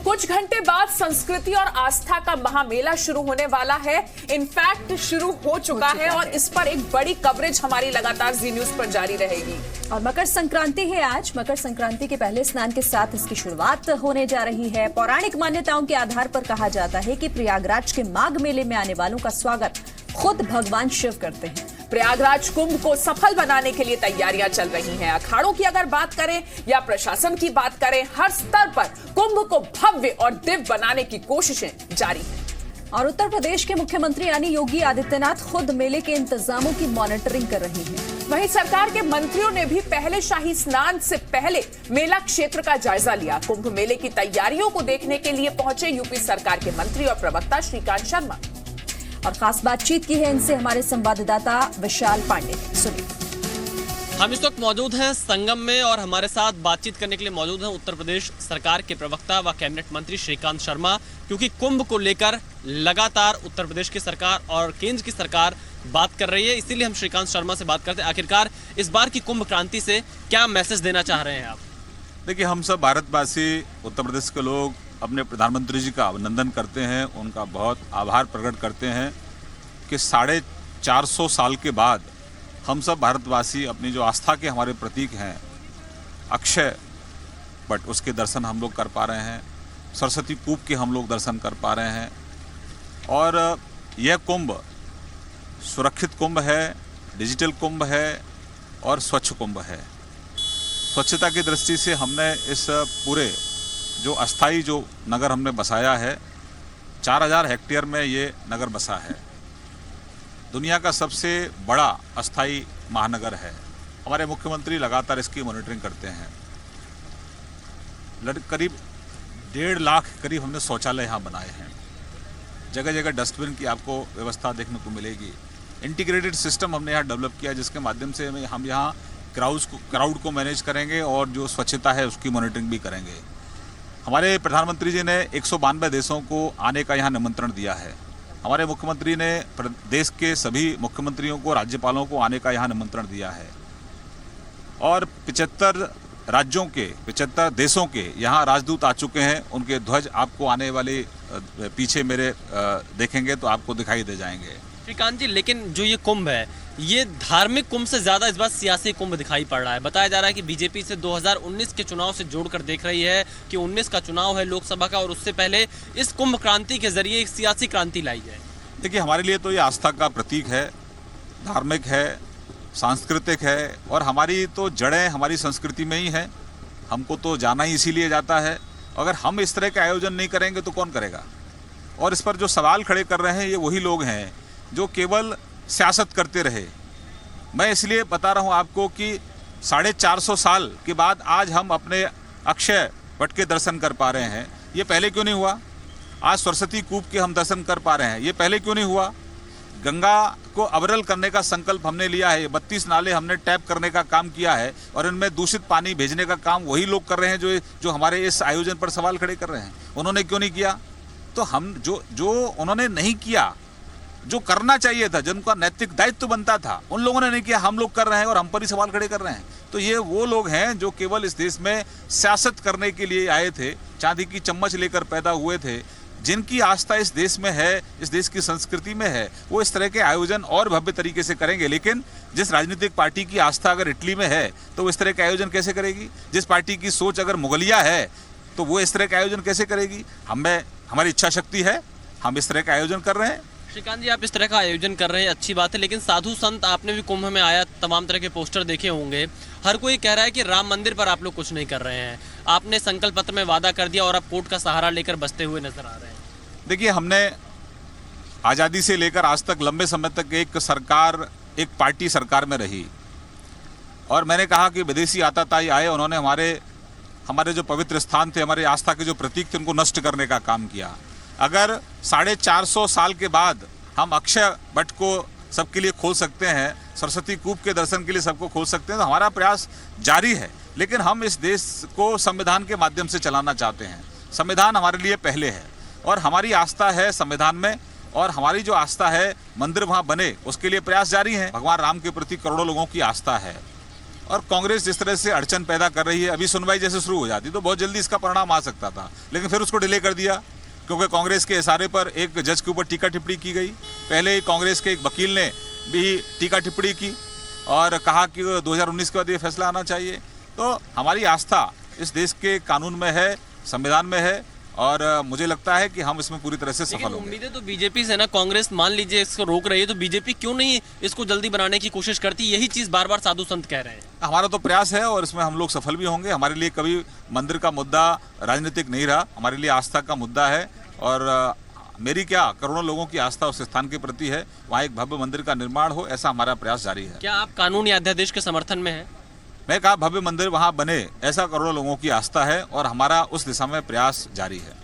कुछ घंटे बाद संस्कृति और आस्था का महामेला शुरू होने वाला है। इनफैक्ट शुरू हो चुका है और इस पर एक बड़ी कवरेज हमारी लगातार जी न्यूज पर जारी रहेगी। और मकर संक्रांति है आज। मकर संक्रांति के पहले स्नान के साथ इसकी शुरुआत होने जा रही है। पौराणिक मान्यताओं के आधार पर कहा जाता है कि प्रयागराज के माघ मेले में आने वालों का स्वागत खुद भगवान शिव करते हैं। प्रयागराज कुंभ को सफल बनाने के लिए तैयारियां चल रही हैं। अखाड़ों की अगर बात करें या प्रशासन की बात करें, हर स्तर पर कुंभ को भव्य और दिव्य बनाने की कोशिशें जारी हैं। और उत्तर प्रदेश के मुख्यमंत्री यानी योगी आदित्यनाथ खुद मेले के इंतजामों की मॉनिटरिंग कर रहे हैं। वहीं सरकार के मंत्रियों ने भी पहले शाही स्नान से पहले मेला क्षेत्र का जायजा लिया। कुंभ मेले की तैयारियों को देखने के लिए पहुंचे यूपी सरकार के मंत्री और प्रवक्ता श्रीकांत शर्मा। और खास बातचीत की है इनसे हमारे संवाददाता विशाल पांडे ने। सुनिए। हम इस वक्त मौजूद हैं संगम में और हमारे साथ बातचीत करने के लिए मौजूद हैं उत्तर प्रदेश सरकार के प्रवक्ता व कैबिनेट मंत्री श्रीकांत शर्मा, क्योंकि कुंभ को लेकर लगातार उत्तर प्रदेश की सरकार और केंद्र की सरकार बात कर रही है। इसीलिए हम श्रीकांत शर्मा से बात करते हैं, आखिरकार इस बार की कुंभ क्रांति से क्या मैसेज देना चाह रहे हैं आप? देखिए, हम सब भारतवासी, उत्तर प्रदेश के लोग अपने प्रधानमंत्री जी का अभिनंदन करते हैं, उनका बहुत आभार प्रकट करते हैं कि 450 साल के बाद हम सब भारतवासी अपनी जो आस्था के हमारे प्रतीक हैं अक्षय वट, उसके दर्शन हम लोग कर पा रहे हैं। सरस्वती कूप के हम लोग दर्शन कर पा रहे हैं। और यह कुंभ सुरक्षित कुंभ है, डिजिटल कुंभ है और स्वच्छ कुंभ है। स्वच्छता की दृष्टि से हमने इस पूरे जो अस्थाई जो नगर हमने बसाया है, 4000 हेक्टेयर में ये नगर बसा है। दुनिया का सबसे बड़ा अस्थाई महानगर है। हमारे मुख्यमंत्री लगातार इसकी मॉनिटरिंग करते हैं। करीब 1.5 लाख करीब हमने शौचालय यहाँ बनाए हैं। जगह जगह डस्टबिन की आपको व्यवस्था देखने को मिलेगी। इंटीग्रेटेड सिस्टम हमने यहाँ डेवलप किया, जिसके माध्यम से हम यहाँ क्राउड को मैनेज करेंगे और जो स्वच्छता है उसकी मॉनिटरिंग भी करेंगे। हमारे प्रधानमंत्री जी ने 192 देशों को आने का यहाँ निमंत्रण दिया है। हमारे मुख्यमंत्री ने देश के सभी मुख्यमंत्रियों को, राज्यपालों को आने का यहाँ निमंत्रण दिया है। और 75 राज्यों के, 75 देशों के यहाँ राजदूत आ चुके हैं। उनके ध्वज आपको आने वाले पीछे मेरे देखेंगे तो आपको दिखाई दे जाएंगे। श्रीकांत जी, लेकिन जो ये कुंभ है, ये धार्मिक कुंभ से ज्यादा इस बार सियासी कुंभ दिखाई पड़ रहा है। बताया जा रहा है कि बीजेपी से 2019 के चुनाव से जोड़कर देख रही है कि 19 का चुनाव है लोकसभा का, और उससे पहले इस कुंभ क्रांति के जरिए एक सियासी क्रांति लाई है। देखिए, हमारे लिए तो ये आस्था का प्रतीक है, धार्मिक है, सांस्कृतिक है और हमारी तो जड़ें हमारी संस्कृति में ही हैं। हमको तो जाना ही इसीलिए जाता है। अगर हम इस तरह के आयोजन नहीं करेंगे तो कौन करेगा? और इस पर जो सवाल खड़े कर रहे हैं, ये वही लोग हैं जो केवल सियासत करते रहे। मैं इसलिए बता रहा हूं आपको कि 450 साल के बाद आज हम अपने अक्षय वट के दर्शन कर पा रहे हैं। ये पहले क्यों नहीं हुआ? आज सरस्वती कूप के हम दर्शन कर पा रहे हैं, ये पहले क्यों नहीं हुआ? गंगा को अविरल करने का संकल्प हमने लिया है। 32 नाले हमने टैप करने का काम किया है और इनमें दूषित पानी भेजने का काम वही लोग कर रहे हैं जो हमारे इस आयोजन पर सवाल खड़े कर रहे हैं। उन्होंने क्यों नहीं किया? तो हम जो उन्होंने नहीं किया, जो करना चाहिए था, जिनका नैतिक दायित्व बनता था, उन लोगों ने नहीं किया। हम लोग कर रहे हैं और हम पर ही सवाल खड़े कर रहे हैं। तो ये वो लोग हैं जो केवल इस देश में सियासत करने के लिए आए थे, चांदी की चम्मच लेकर पैदा हुए थे। जिनकी आस्था इस देश में है, इस देश की संस्कृति में है, वो इस तरह के आयोजन और भव्य तरीके से करेंगे। लेकिन जिस राजनीतिक पार्टी की आस्था अगर इटली में है तो वो इस तरह के आयोजन कैसे करेगी? जिस पार्टी की सोच अगर मुगलिया है तो वो इस तरह के आयोजन कैसे करेगी? हमारी इच्छा शक्ति है, हम इस तरह का आयोजन कर रहे हैं। श्रीकांत जी, आप इस तरह का आयोजन कर रहे हैं, अच्छी बात है, लेकिन साधु संत, आपने भी कुंभ में आया, तमाम तरह के पोस्टर देखे होंगे। हर कोई कह रहा है कि राम मंदिर पर आप लोग कुछ नहीं कर रहे हैं। आपने संकल्प पत्र में वादा कर दिया और आप कोर्ट का सहारा लेकर बसते हुए नजर आ रहे हैं। देखिए, हमने आज़ादी से लेकर आज तक लंबे समय तक एक पार्टी सरकार में रही और मैंने कहा कि विदेशी आताताई आए, उन्होंने हमारे जो पवित्र स्थान थे, हमारे आस्था के जो प्रतीक थे, उनको नष्ट करने का काम किया। अगर 450 साल के बाद हम अक्षय वट को सबके लिए खोल सकते हैं, सरस्वती कूप के दर्शन के लिए सबको खोल सकते हैं, तो हमारा प्रयास जारी है। लेकिन हम इस देश को संविधान के माध्यम से चलाना चाहते हैं। संविधान हमारे लिए पहले है और हमारी आस्था है संविधान में, और हमारी जो आस्था है मंदिर वहाँ बने, उसके लिए प्रयास जारी है। भगवान राम के प्रति करोड़ों लोगों की आस्था है और कांग्रेस जिस तरह से अड़चन पैदा कर रही है, अभी सुनवाई जैसे शुरू हो जाती तो बहुत जल्दी इसका परिणाम आ सकता था, लेकिन फिर उसको डिले कर दिया क्योंकि कांग्रेस के इशारे पर एक जज के ऊपर टीका टिप्पणी की गई। पहले ही कांग्रेस के एक वकील ने भी टीका टिप्पणी की और कहा कि 2019 के बाद ये फैसला आना चाहिए। तो हमारी आस्था इस देश के कानून में है, संविधान में है और मुझे लगता है कि हम इसमें पूरी तरह से सफल होंगे। उम्मीदें तो बीजेपी से ना, कांग्रेस मान लीजिए इसको रोक रही है तो बीजेपी क्यों नहीं इसको जल्दी बनाने की कोशिश करती? यही चीज बार बार साधु संत कह रहे हैं। हमारा तो प्रयास है और इसमें हम लोग सफल भी होंगे। हमारे लिए कभी मंदिर का मुद्दा राजनीतिक नहीं रहा, हमारे लिए आस्था का मुद्दा है और मेरी क्या करोड़ों लोगों की आस्था उस स्थान के प्रति है, वहाँ एक भव्य मंदिर का निर्माण हो, ऐसा हमारा प्रयास जारी है। क्या आप कानून या अध्यादेश के समर्थन में हैं? मैं कहा भव्य मंदिर वहाँ बने, ऐसा करोड़ों लोगों की आस्था है और हमारा उस दिशा में प्रयास जारी है।